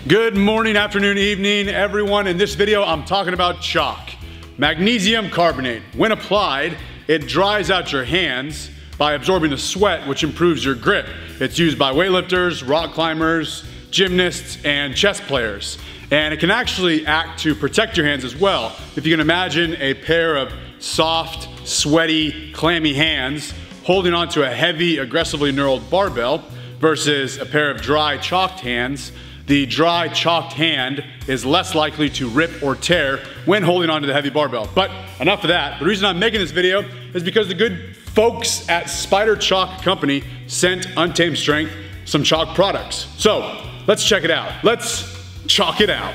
Good morning, afternoon, evening, everyone. In this video, I'm talking about chalk. Magnesium carbonate. When applied, it dries out your hands by absorbing the sweat, which improves your grip. It's used by weightlifters, rock climbers, gymnasts, and chess players. And it can actually act to protect your hands as well. If you can imagine a pair of soft, sweaty, clammy hands holding onto a heavy, aggressively knurled barbell versus a pair of dry, chalked hands, the dry, chalked hand is less likely to rip or tear when holding onto the heavy barbell. But enough of that. The reason I'm making this video is because the good folks at Spider Chalk Company sent Untamed Strength some chalk products. So let's check it out. Let's chalk it out.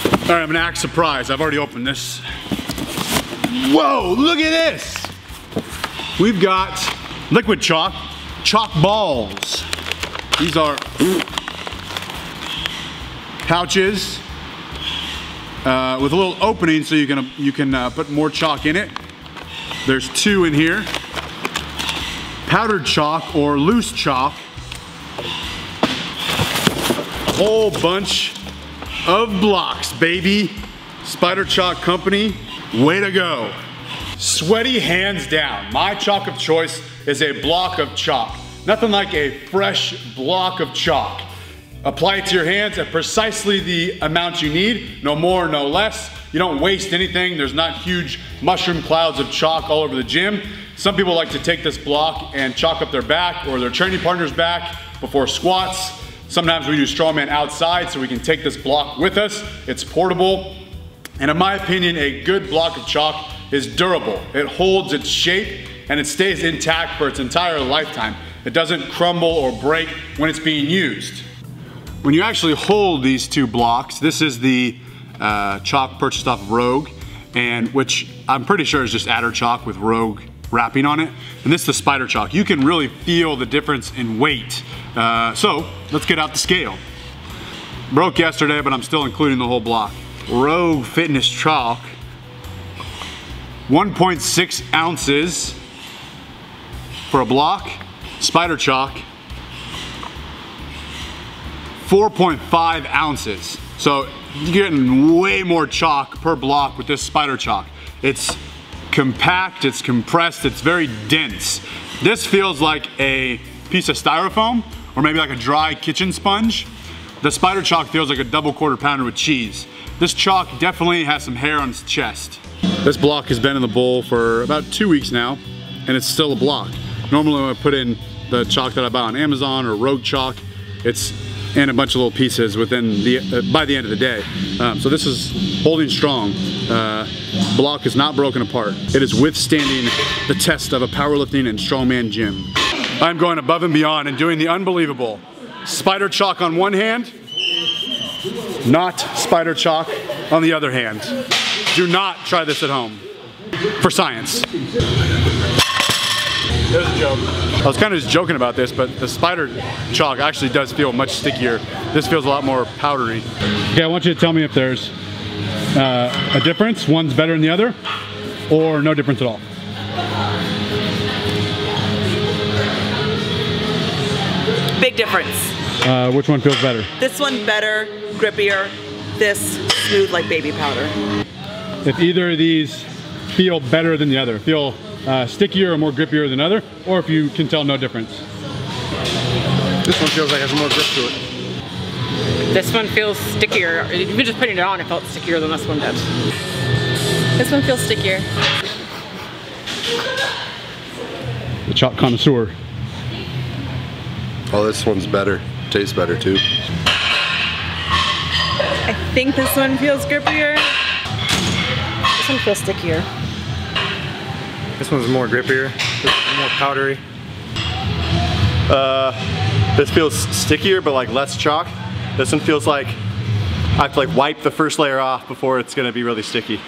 All right, I'm gonna act surprised. I've already opened this. Whoa, look at this. We've got liquid chalk balls. These are pouches with a little opening so you can put more chalk in it. There's two in here. Powdered chalk or loose chalk. Whole bunch of blocks, baby. Spider Chalk Company, way to go. Sweaty hands down. My chalk of choice is a block of chalk. Nothing like a fresh block of chalk. Apply it to your hands at precisely the amount you need, no more, no less. You don't waste anything. There's not huge mushroom clouds of chalk all over the gym. Some people like to take this block and chalk up their back or their training partner's back before squats. Sometimes we do strongman outside so we can take this block with us. It's portable. And in my opinion, a good block of chalk is durable. It holds its shape and it stays intact for its entire lifetime. It doesn't crumble or break when it's being used. When you actually hold these two blocks, this is the chalk purchased off of Rogue, and which I'm pretty sure is just adder chalk with Rogue wrapping on it. And this is the Spider Chalk. You can really feel the difference in weight. So let's get out the scale. Broke yesterday, but I'm still including the whole block. Rogue Fitness Chalk, 1.6 ounces for a block. Spider Chalk, 4.5 ounces. So you're getting way more chalk per block with this Spider Chalk. It's compact, it's compressed, it's very dense. This feels like a piece of styrofoam or maybe like a dry kitchen sponge. The Spider Chalk feels like a double quarter pounder with cheese. This chalk definitely has some hair on its chest. This block has been in the bowl for about 2 weeks now, and it's still a block. Normally when I put in the chalk that I buy on Amazon or Rogue Chalk, it's in a bunch of little pieces within by the end of the day. So this is holding strong. Block is not broken apart. It is withstanding the test of a powerlifting and strongman gym. I'm going above and beyond and doing the unbelievable. Spider Chalk on one hand, not Spider Chalk on the other hand. Do not try this at home. For science. There's a joke. I was kind of just joking about this, but the Spider Chalk actually does feel much stickier. This feels a lot more powdery. Okay, I want you to tell me if there's a difference, one's better than the other, or no difference at all. Big difference. Which one feels better? This one better, grippier. This smooth like baby powder. If either of these feel better than the other, feel stickier or more grippier than other, or if you can tell no difference. This one feels like it has more grip to it. This one feels stickier. Even just putting it on, it felt stickier than this one did. This one feels stickier. The chalk connoisseur. Oh, this one's better. Tastes better too. I think this one feels grippier. This one feels stickier. This one's more grippier, this one's more powdery. This feels stickier, but like less chalk. This one feels like I have to like wipe the first layer off before it's gonna be really sticky.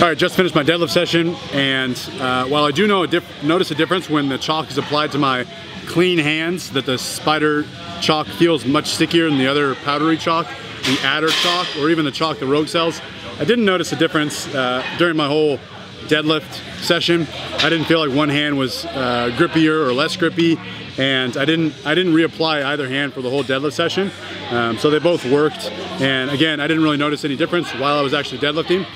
All right, just finished my deadlift session, and while I do notice a difference when the chalk is applied to my clean hands, that the spider chalk feels much stickier than the other powdery chalk, the adder chalk, or even the chalk the Rogue sells. I didn't notice a difference during my whole deadlift session. I didn't feel like one hand was grippier or less grippy, and I didn't reapply either hand for the whole deadlift session. So they both worked, and again, I didn't really notice any difference while I was actually deadlifting.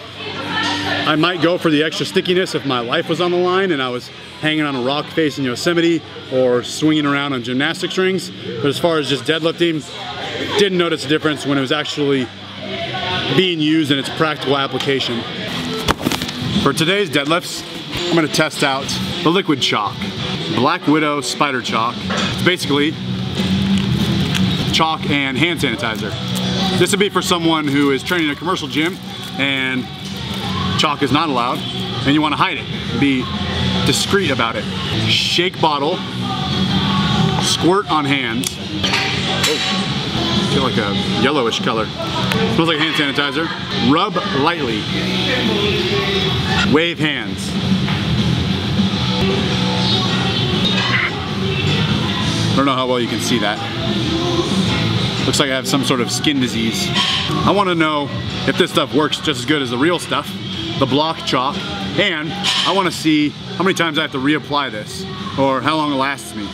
I might go for the extra stickiness if my life was on the line and I was hanging on a rock face in Yosemite or swinging around on gymnastics rings. But as far as just deadlifting, didn't notice a difference when it was actually being used in its practical application. For today's deadlifts, I'm going to test out the liquid chalk, Black Widow Spider Chalk. It's basically chalk and hand sanitizer. This would be for someone who is training in a commercial gym and chalk is not allowed, and you want to hide it. Be discreet about it. Shake bottle, squirt on hands. Oh, I feel like a yellowish color. Smells like hand sanitizer. Rub lightly. Wave hands. I don't know how well you can see that. Looks like I have some sort of skin disease. I want to know if this stuff works just as good as the real stuff, the block chalk, and I want to see how many times I have to reapply this, or how long it lasts me.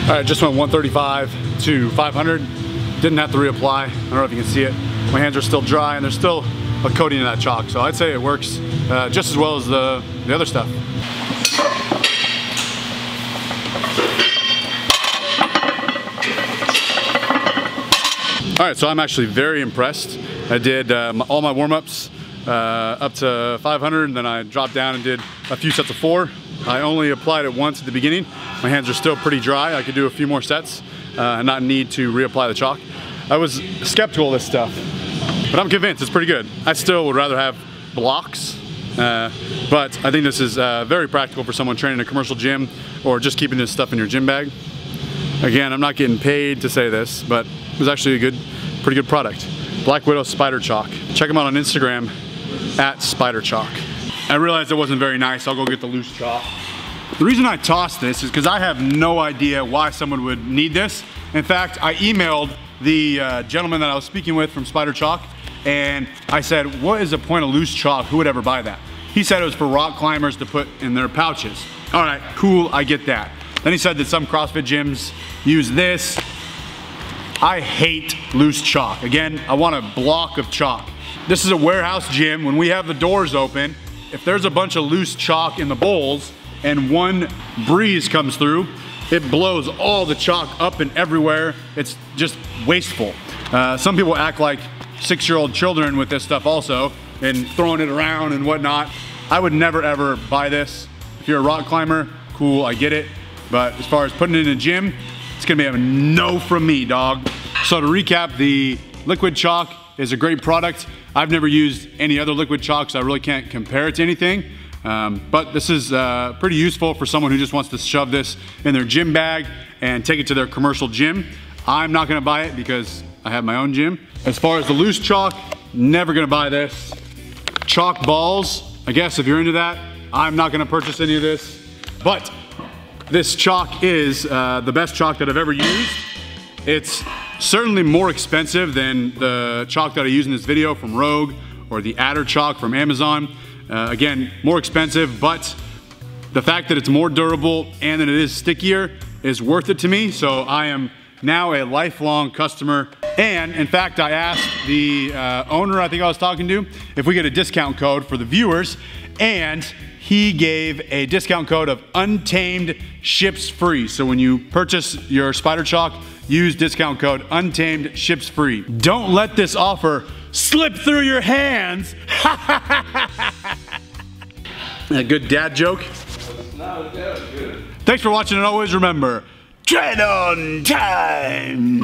All right, just went 135 to 500. Didn't have to reapply. I don't know if you can see it. My hands are still dry and there's still a coating of that chalk. So I'd say it works just as well as the other stuff. All right, so I'm actually very impressed. I did all my warm-ups up to 500, and then I dropped down and did a few sets of 4. I only applied it once at the beginning. My hands are still pretty dry. I could do a few more sets and not need to reapply the chalk. I was skeptical of this stuff, but I'm convinced it's pretty good. I still would rather have blocks, but I think this is very practical for someone training in a commercial gym or just keeping this stuff in your gym bag. Again, I'm not getting paid to say this, but it was actually a pretty good product. Black Widow Spider Chalk. Check them out on Instagram at Spider Chalk. I realized it wasn't very nice. I'll go get the loose chalk. The reason I tossed this is because I have no idea why someone would need this. In fact, I emailed the gentleman that I was speaking with from Spider Chalk, and I said, what is the point of loose chalk? Who would ever buy that? He said it was for rock climbers to put in their pouches. All right, cool, I get that. Then he said that some CrossFit gyms use this. I hate loose chalk. Again, I want a block of chalk. This is a warehouse gym. When we have the doors open, if there's a bunch of loose chalk in the bowls and one breeze comes through, it blows all the chalk up and everywhere. It's just wasteful. Some people act like 6-year-old children with this stuff also and throwing it around and whatnot. I would never ever buy this. If you're a rock climber, cool, I get it. But as far as putting it in a gym, it's gonna be a no from me, dog. So to recap, the liquid chalk is a great product. I've never used any other liquid chalk, so I really can't compare it to anything. But this is pretty useful for someone who just wants to shove this in their gym bag and take it to their commercial gym. I'm not gonna buy it because I have my own gym. As far as the loose chalk, never gonna buy this. Chalk balls, I guess if you're into that, I'm not gonna purchase any of this. But this chalk is the best chalk that I've ever used. It's certainly more expensive than the chalk that I use in this video from Rogue or the Adder chalk from Amazon. Again, more expensive, but the fact that it's more durable and that it is stickier is worth it to me. So I am now a lifelong customer. And in fact, I asked the owner I think I was talking to if we get a discount code for the viewers, and he gave a discount code of UNTAMEDSHIPSFREE. So when you purchase your Spider Chalk, use discount code UNTAMEDSHIPSFREE. Don't let this offer slip through your hands. A good dad joke? No, that was good. Thanks for watching, and always remember, tread on time.